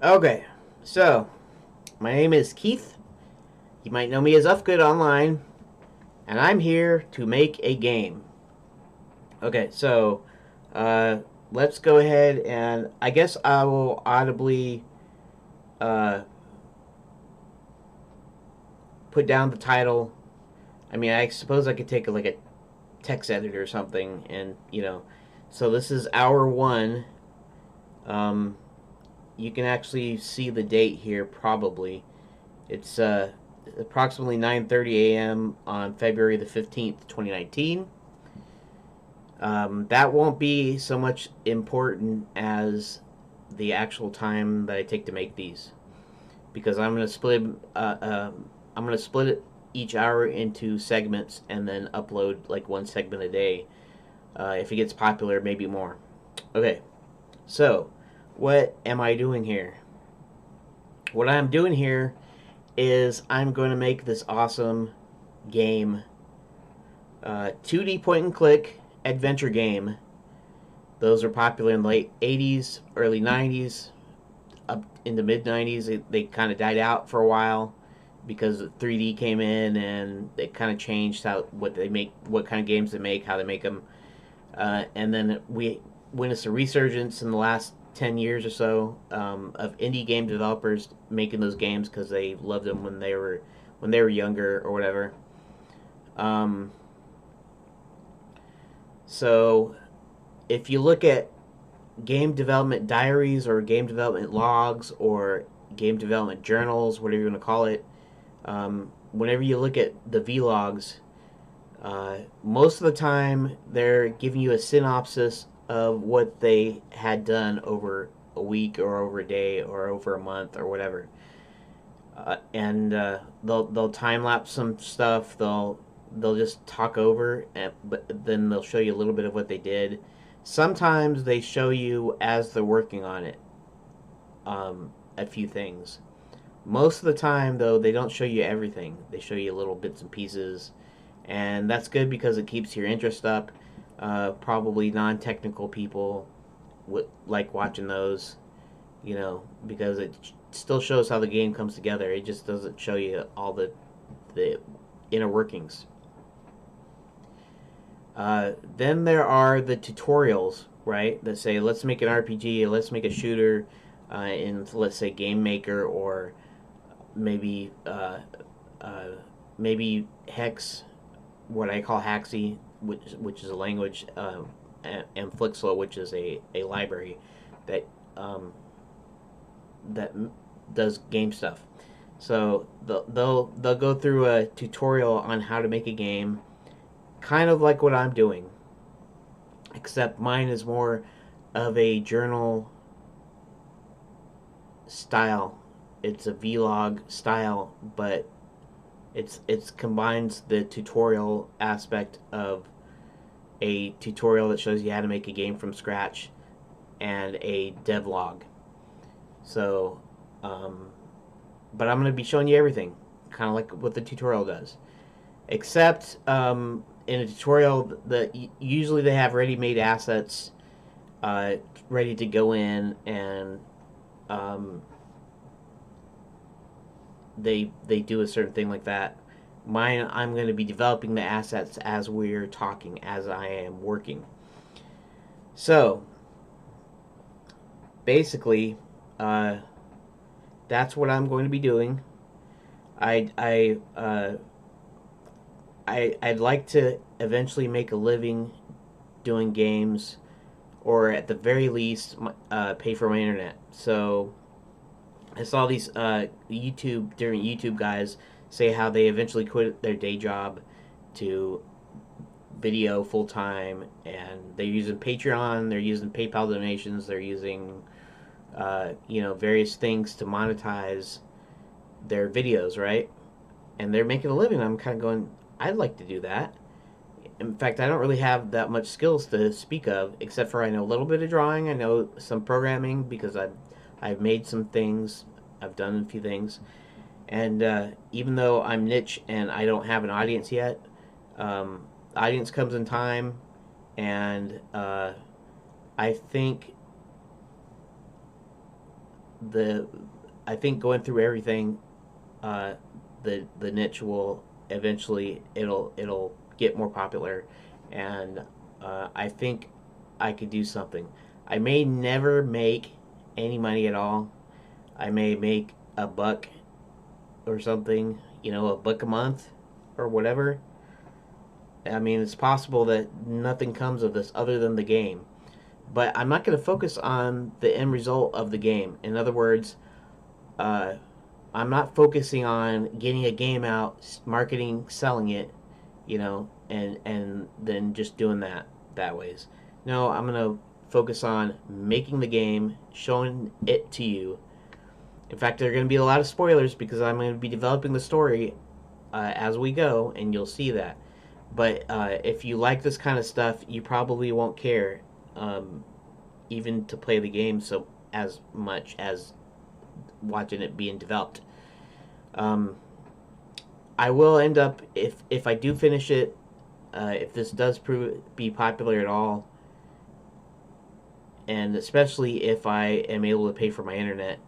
Okay, so my name is Keith. You might know me as Ufgood online, and I'm here to make a game. Okay, so uh, let's go ahead and I guess I will audibly uh, put down the title. I mean, I suppose I could take like a text editor or something, and so this is hour one. Um, you can actually see the date here, probably. It's approximately 9:30 a.m. on February the 15th, 2019. That won't be so much important as the actual time that I take to make these, because I'm gonna split it each hour into segments and then upload like one segment a day. If it gets popular, maybe more. Okay, so what am I doing here? What I'm doing here is I'm going to make this awesome game, 2D point and click adventure game. Those were popular in the late 80s, early 90s, up in the mid 90s. They kind of died out for a while because 3D came in and it kind of changed how what they make, what kind of games they make, how they make them. And then we witnessed a resurgence in the last 10 years or so, of indie game developers making those games because they loved them when they were younger or whatever. Um, so if you look at game development diaries or game development logs or game development journals, whatever you want to call it, whenever you look at the vlogs, most of the time they're giving you a synopsis of what they had done over a week or over a day or over a month or whatever. And they'll time lapse some stuff. They'll just talk over, but then they'll show you a little bit of what they did. Sometimes they show you as they're working on it, a few things. Most of the time, though, they don't show you everything. They show you little bits and pieces, and that's good because it keeps your interest up. Probably non-technical people would like watching those, because it still shows how the game comes together. It just doesn't show you all the inner workings. Then there are the tutorials, right? That say, let's make an RPG, let's make a shooter, in, let's say, Game Maker, or maybe uh, maybe Hex, what I call Haxi, which is a language, and Flixlo, which is a library that that does game stuff. So they'll go through a tutorial on how to make a game, kind of like what I'm doing, except mine is more of a journal style. It's a vlog style, but it's combines the tutorial aspect of a tutorial that shows you how to make a game from scratch and a devlog. So, but I'm going to be showing you everything, kind of like what the tutorial does. Except, in a tutorial, usually they have ready-made assets, uh, ready to go in, and um, they do a certain thing like that. Mine, I'm going to be developing the assets as we're talking, as I am working. So basically, uh, that's what I'm going to be doing. I I I'd like to eventually make a living doing games, or at the very least, pay for my internet. So I saw these different YouTube guys say how they eventually quit their day job to video full time, and they're using Patreon, they're using PayPal donations, they're using various things to monetize their videos, right? And they're making a living. I'm kind of going, I'd like to do that. In fact, I don't really have that much skills to speak of, except for I know a little bit of drawing. I know some programming because I've made some things. I've done a few things, and even though I'm niche and I don't have an audience yet, audience comes in time, and I think the I think going through everything, uh, the niche will eventually it'll get more popular, and I think I could do something. I may never make any money at all. I may make a buck or something, a buck a month or whatever. I mean, it's possible that nothing comes of this other than the game. But I'm not going to focus on the end result of the game. In other words, uh, I'm not focusing on getting a game out, marketing, selling it, and then just doing that ways. No, I'm gonna focus on making the game, showing it to you. In fact, there are going to be a lot of spoilers because I'm going to be developing the story as we go, and you'll see that. But if you like this kind of stuff, you probably won't care, even to play the game so as much as watching it being developed. Um, I will end up, if I do finish it, if this does prove be popular at all, and especially if I am able to pay for my internet.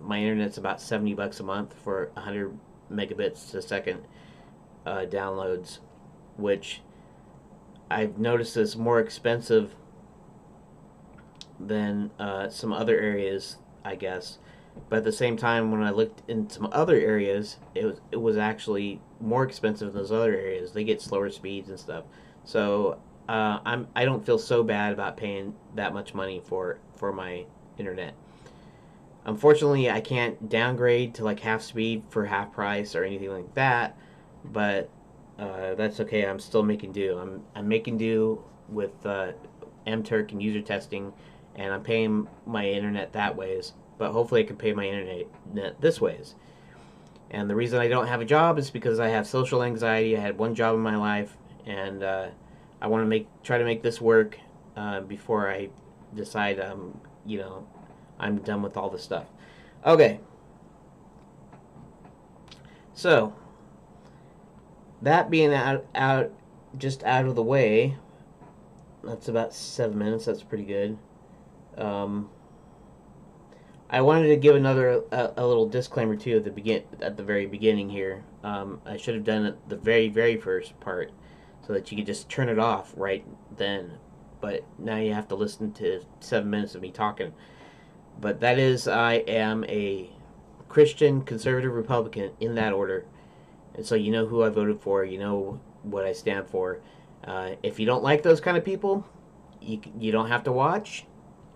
My internet's about $70 a month for 100 megabits a second downloads, which I've noticed is more expensive than some other areas, I guess. But at the same time, when I looked in some other areas, it was actually more expensive than those other areas. They get slower speeds and stuff. So I don't feel so bad about paying that much money for my internet. Unfortunately, I can't downgrade to like half speed for half price or anything like that, but that's okay. I'm still making do. I'm making do with MTurk and user testing, and I'm paying my internet that ways. But hopefully, I can pay my internet this ways. And the reason I don't have a job is because I have social anxiety. I had one job in my life, and I want to try to make this work before I decide I'm done with all this stuff. Okay. So, that being just out of the way, that's about 7 minutes. That's pretty good. I wanted to give a little disclaimer too at the very beginning here. I should have done it the very very first part, so that you could just turn it off right then. But now you have to listen to 7 minutes of me talking. But that is, I am a Christian, conservative, Republican in that order. And so you know who I voted for, you know what I stand for. If you don't like those kind of people, you don't have to watch.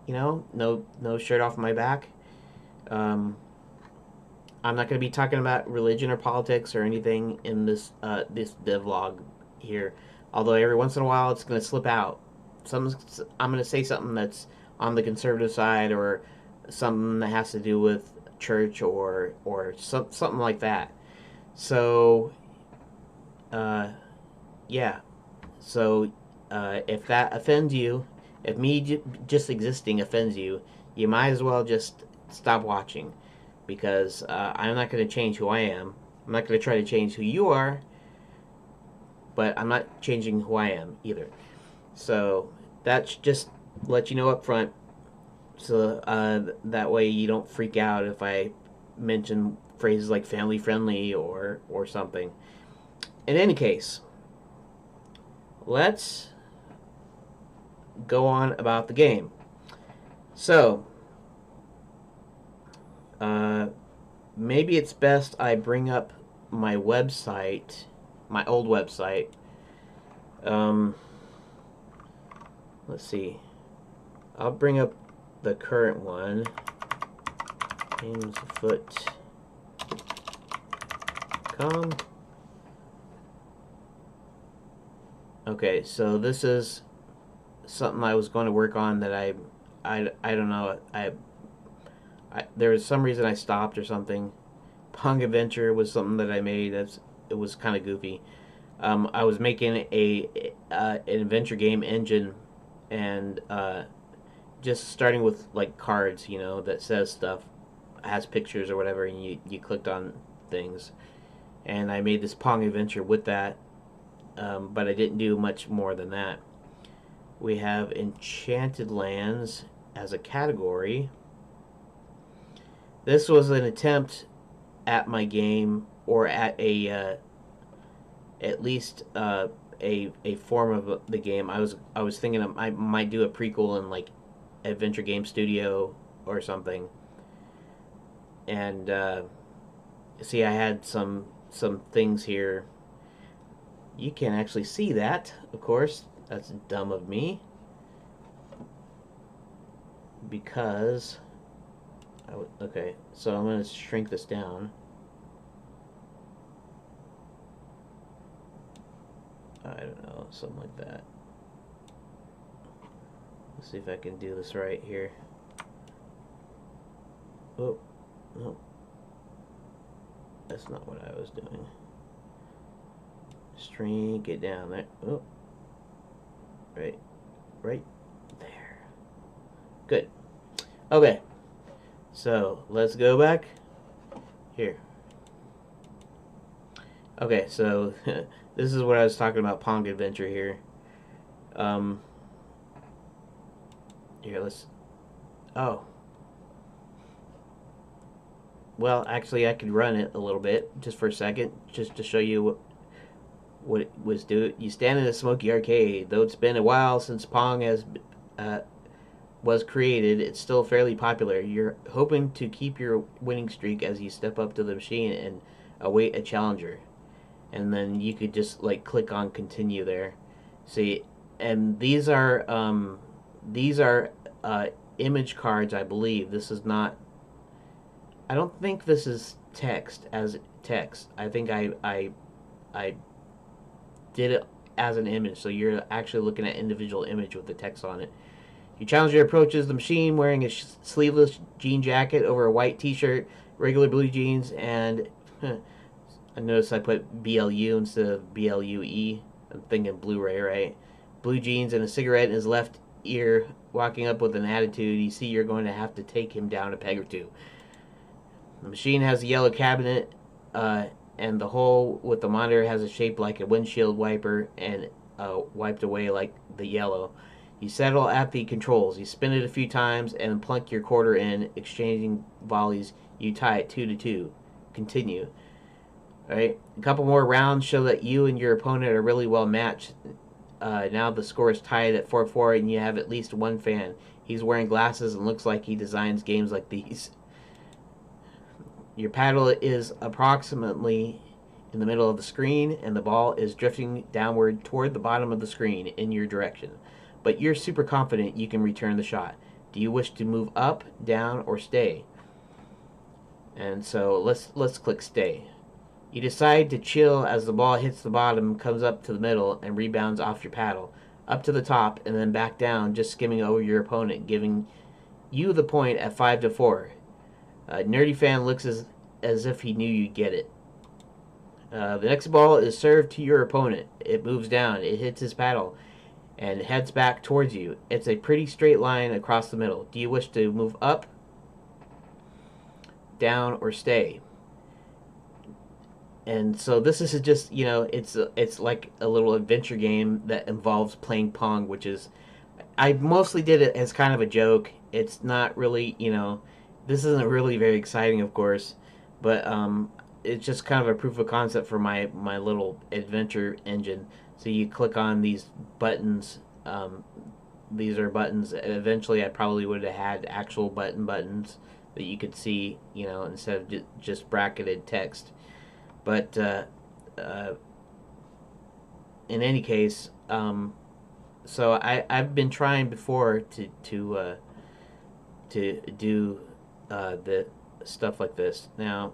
No shirt off my back. I'm not going to be talking about religion or politics or anything in this devlog here. Although every once in a while it's going to slip out. I'm going to say something that's on the conservative side, or something that has to do with church or something like that. So, yeah. So, if that offends you, if me just existing offends you, you might as well just stop watching, because I'm not going to change who I am. I'm not going to try to change who you are, but I'm not changing who I am either. So that's just let you know up front, so that way you don't freak out if I mention phrases like family friendly or something. In any case, let's go on about the game. So, maybe it's best I bring up my website, my old website. Let's see. I'll bring up the current one. gamesfoot.com. Okay, so this is something I was going to work on that I don't know. There was some reason I stopped or something. Pong Adventure was something that I made. It was kind of goofy. I was making an adventure game engine, and just starting with like cards, that says stuff, has pictures or whatever, and you clicked on things, and I made this Pong Adventure with that, but I didn't do much more than that. We have Enchanted Lands as a category. This was an attempt at my game, or at a at least a form of the game. I was thinking I might do a prequel in like Adventure Game Studio or something. And see, I had some things here. You can actually see that, of course. That's dumb of me, because okay, so I'm going to shrink this down. I don't know, something like that. Let's see if I can do this right here. Oh, no. That's not what I was doing. Shrink it down there. Oh, right there. Good. Okay, so let's go back here. Okay, so this is what I was talking about, Pong Adventure here. Here, let's... Oh. Well, actually, I could run it a little bit, just for a second, just to show you what it was doing. You stand in a smoky arcade. Though it's been a while since Pong was created, it's still fairly popular. You're hoping to keep your winning streak as you step up to the machine and await a challenger. And then you could just like click on continue there. See, and these are image cards, I believe. This is not. I don't think this is text as text. I think I did it as an image, so you're actually looking at individual image with the text on it. Your challenger approaches the machine wearing a sleeveless jean jacket over a white t-shirt, regular blue jeans, and I noticed I put BLU instead of BLUE. I'm thinking Blu-ray, right? Blue jeans and a cigarette in his left ear, walking up with an attitude. You see you're going to have to take him down a peg or two. The machine has a yellow cabinet, and the hole with the monitor has a shape like a windshield wiper and wiped away like the yellow. You settle at the controls. You spin it a few times and plunk your quarter in, exchanging volleys. You tie it 2-2. Continue. All right. A couple more rounds show that you and your opponent are really well matched. Now the score is tied at 4-4, and you have at least one fan. He's wearing glasses and looks like he designs games like these. Your paddle is approximately in the middle of the screen, and the ball is drifting downward toward the bottom of the screen in your direction. But you're super confident you can return the shot. Do you wish to move up, down, or stay? And so let's click stay. You decide to chill as the ball hits the bottom, comes up to the middle, and rebounds off your paddle, up to the top, and then back down, just skimming over your opponent, giving you the point at 5-4. Nerdy fan looks as if he knew you'd get it. The next ball is served to your opponent. It moves down, it hits his paddle, and heads back towards you. It's a pretty straight line across the middle. Do you wish to move up, down, or stay? And so this is just, it's like a little adventure game that involves playing Pong, which is, I mostly did it as kind of a joke. It's not really, this isn't really very exciting, of course, but it's just kind of a proof of concept for my little adventure engine. So you click on these buttons. These are buttons. Eventually, I probably would have had actual buttons that you could see, instead of just bracketed text. But in any case, so I've been trying before to do the stuff like this. Now,